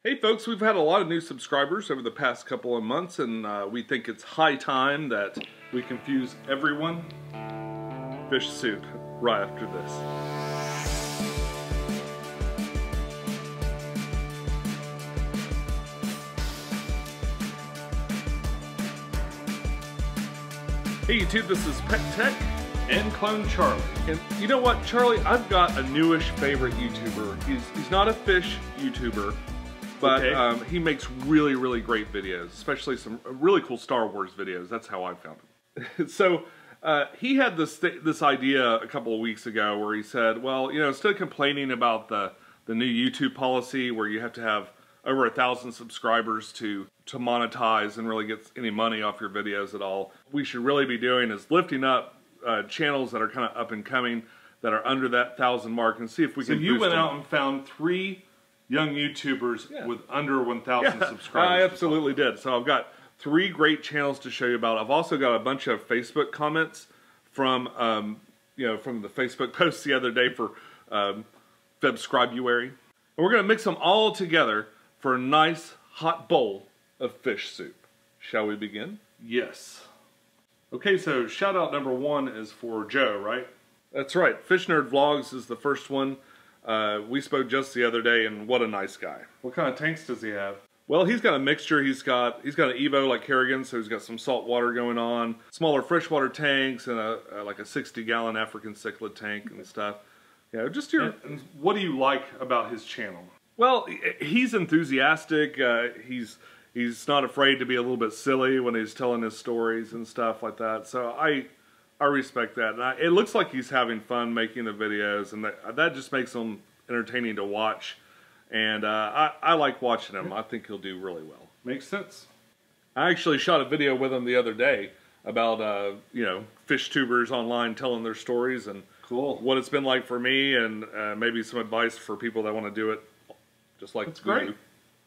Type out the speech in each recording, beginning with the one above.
Hey folks, we've had a lot of new subscribers over the past couple of months, and we think it's high time that we confuse everyone. Fish soup right after this. Hey YouTube, this is Pecktec and Clone Charlie. And you know what, Charlie? I've got a newish favorite YouTuber. He's not a fish YouTuber, but okay. He makes really great videos, especially some really cool Star Wars videos. That's how I found him. So he had this idea a couple of weeks ago where he said, well, you know, instead of complaining about the new YouTube policy where you have to have over 1,000 subscribers to monetize and really get any money off your videos at all, we should really be doing is lifting up channels that are kind of up and coming, that are under that 1,000 mark, and see if we can boost them. So you went out and found 3 young YouTubers with under 1,000 subscribers. I absolutely did. So I've got 3 great channels to show you about. I've also got a bunch of Facebook comments from from the Facebook post the other day for February. And we're going to mix them all together for a nice hot bowl of fish soup. Shall we begin? Yes. Okay, so shout out number 1 is for Joe, right? That's right. Fish Nerd Vlogs is the first one. We spoke just the other day, and what a nice guy. What kind of tanks does he have? Well, he's got a mixture. He's got an Evo like Kerrigan, so he's got some salt water going on, smaller freshwater tanks, and like a 60-gallon African cichlid tank and stuff. Yeah, just your. And what do you like about his channel? Well, he's enthusiastic. He's not afraid to be a little bit silly when he's telling his stories and stuff like that. So I respect that. And it looks like he's having fun making the videos, and that just makes them entertaining to watch. And I like watching him. I think he'll do really well. Makes sense. I actually shot a video with him the other day about FishTubers online telling their stories and what it's been like for me, and maybe some advice for people that want to do it just like That's great.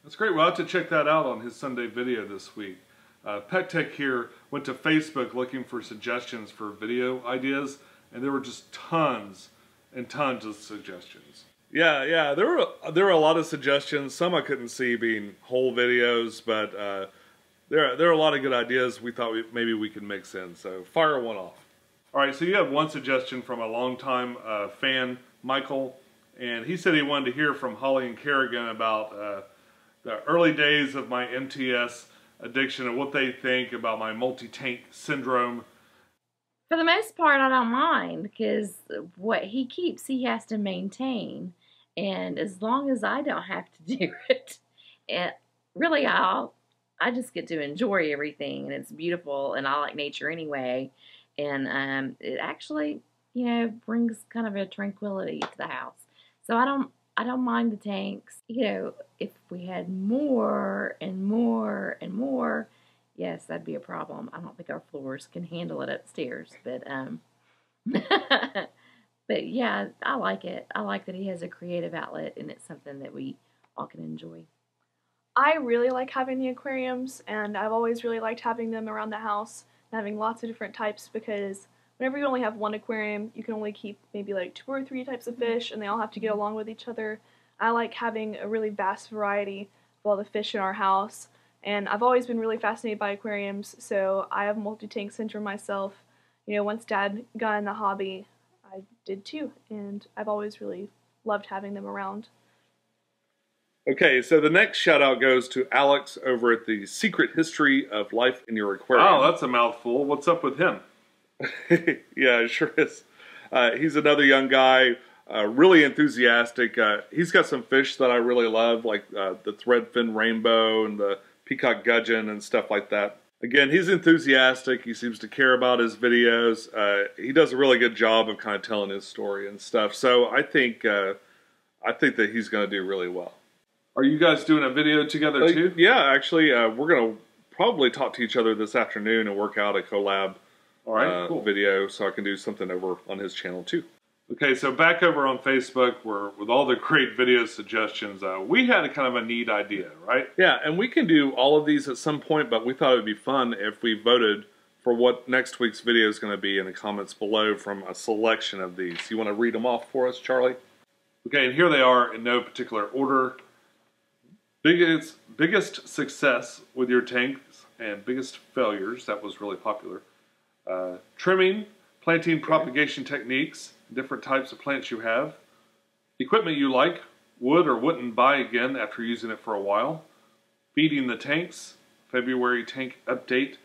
That's great. We'll have to check that out on his Sunday video this week. Pecktec here went to Facebook looking for suggestions for video ideas, and there were just tons and tons of suggestions. Yeah, there were a lot of suggestions. Some I couldn't see being whole videos, but there are a lot of good ideas we thought maybe we could mix in. So fire one off. All right, so you have one suggestion from a longtime fan, Michael, and he said he wanted to hear from Holly and Kerrigan about the early days of my MTS addiction and what they think about my multi-tank syndrome. For the most part, I don't mind, because what he keeps, he has to maintain. And as long as I don't have to do it, really, I just get to enjoy everything, and it's beautiful, and I like nature anyway. And it actually, brings kind of a tranquility to the house. So I don't mind the tanks. If we had more and more and more, yes, that'd be a problem. I don't think our floors can handle it upstairs, but but yeah, I like it. I like that he has a creative outlet, and it's something that we all can enjoy. I really like having the aquariums, and I've always really liked having them around the house and having lots of different types, because whenever you only have one aquarium, you can only keep maybe like 2 or 3 types of fish, and they all have to get along with each other. I like having a really vast variety of all the fish in our house, and I've always been really fascinated by aquariums, so I have multi-tank syndrome myself. Once Dad got in the hobby, I did too, and I've always really loved having them around. Okay, so the next shout out goes to Alex over at the Secret History of Life in Your Aquarium. Oh, that's a mouthful. What's up with him? Yeah, it sure is. He's another young guy, really enthusiastic. He's got some fish that I really love, like the threadfin rainbow and the peacock gudgeon and stuff like that. Again, he's enthusiastic. He seems to care about his videos. He does a really good job of kind of telling his story and stuff. So I think that he's going to do really well. Are you guys doing a video together too? Yeah, actually, we're going to probably talk to each other this afternoon and work out a collab cool. video, so I can do something over on his channel too. Okay, so back over on Facebook, where with all the great video suggestions, we had a kind of a neat idea, right? Yeah, and we can do all of these at some point, but we thought it would be fun if we voted for what next week's video is going to be in the comments below from a selection of these. You want to read them off for us, Charlie? Okay, and here they are in no particular order. Biggest success with your tanks and biggest failures. That was really popular. Trimming, planting propagation techniques, different types of plants you have. Equipment you like, would or wouldn't buy again after using it for a while. Feeding the tanks, February tank update.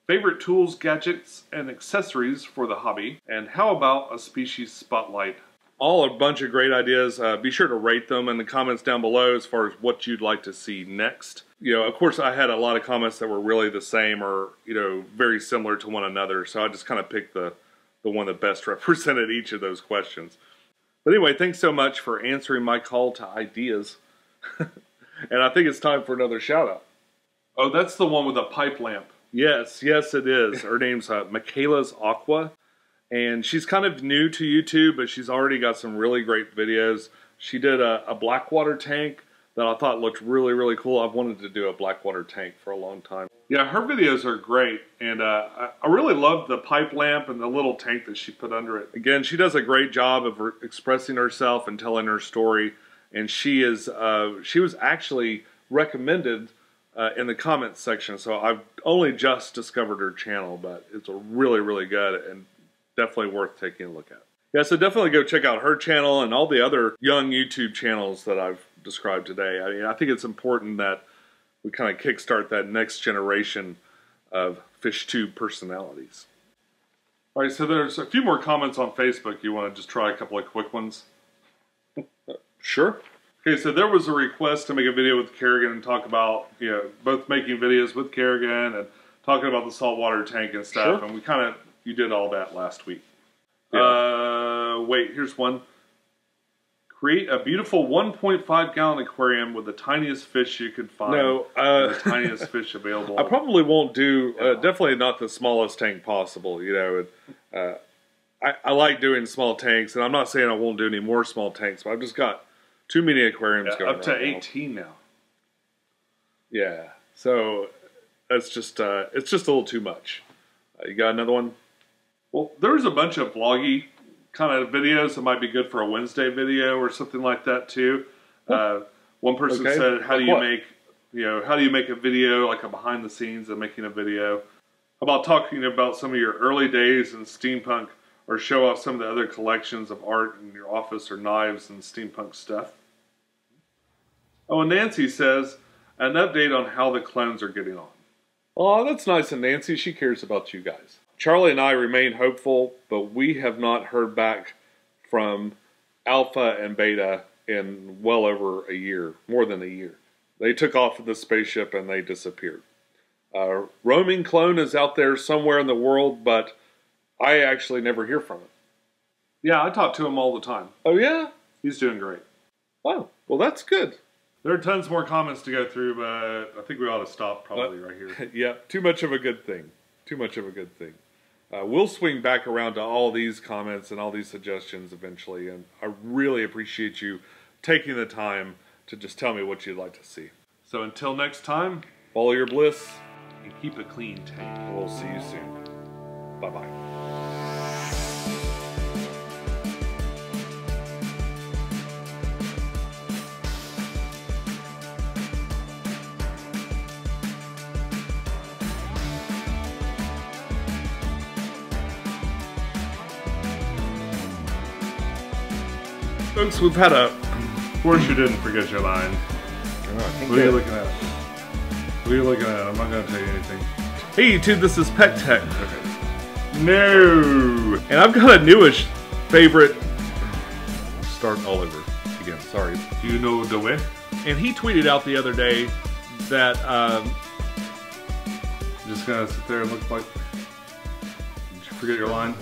Favorite tools, gadgets, and accessories for the hobby. And how about a species spotlight? All a bunch of great ideas. Be sure to rate them in the comments down below as far as what you'd like to see next. You know, of course, I had a lot of comments that were really the same or, you know, very similar to one another. So I just kind of picked the one that best represented each of those questions. But anyway, thanks so much for answering my call to ideas. And I think it's time for another shout out. Oh, that's the one with the pipe lamp. Yes, yes it is. Her name's Michaela's Aqua. And she's kind of new to YouTube, but she's already got some really great videos. She did a Blackwater tank that I thought looked really, really cool. I've wanted to do a Blackwater tank for a long time. Yeah, her videos are great. And I really love the pipe lamp and the little tank that she put under it. Again, she does a great job of expressing herself and telling her story. And she was actually recommended in the comments section. So I've only just discovered her channel, but it's a really, really good and definitely worth taking a look at. Yeah, so definitely go check out her channel and all the other young YouTube channels that I've described today. I mean, I think it's important that we kind of kickstart that next generation of FishTube personalities. All right, so there's a few more comments on Facebook. You want to just try a couple of quick ones? Sure. Okay, so there was a request to make a video with Kerrigan and talk about, you know, both making videos with Kerrigan and talking about the saltwater tank and stuff. Sure. And we kind of, you did all that last week. Yeah. Wait, here's one. Create a beautiful 1.5 gallon aquarium with the tiniest fish you could find. No, the tiniest fish available. I probably won't do, definitely not the smallest tank possible, you know. I like doing small tanks, and I'm not saying I won't do any more small tanks, but I've just got too many aquariums going up to right 18 now. Yeah, so that's just it's just a little too much. You got another one? Well, there's a bunch of vloggy kind of videos that might be good for a Wednesday video or something like that too. One person said, "How do you make how do you make a video like a behind the scenes of making a video?" How about talking about some of your early days in steampunk, or show off some of the other collections of art in your office or knives and steampunk stuff. Oh, and Nancy says, an update on how the clones are getting on. Oh, that's nice of Nancy. She cares about you guys. Charlie and I remain hopeful, but we have not heard back from Alpha and Beta in well over a year, more than a year. They took off with the spaceship and they disappeared. Roaming Clone is out there somewhere in the world, but I actually never hear from him. Yeah, I talk to him all the time. Oh yeah? He's doing great. Oh, well that's good. There are tons more comments to go through, but I think we ought to stop probably right here. Yeah, too much of a good thing. Too much of a good thing. We'll swing back around to all these comments and all these suggestions eventually, and I really appreciate you taking the time to just tell me what you'd like to see. So until next time, follow your bliss and keep a clean tank. We'll see you soon. Bye-bye. Folks, we've had a... Of course you didn't forget your line. What are you looking at? What are you looking at? I'm not going to tell you anything. Hey YouTube, this is Pecktec. Okay. No! And I've got a newish favorite... Start all over again, sorry. Do you know the way? And he tweeted out the other day that... Just going to sit there and look like... Did you forget your line?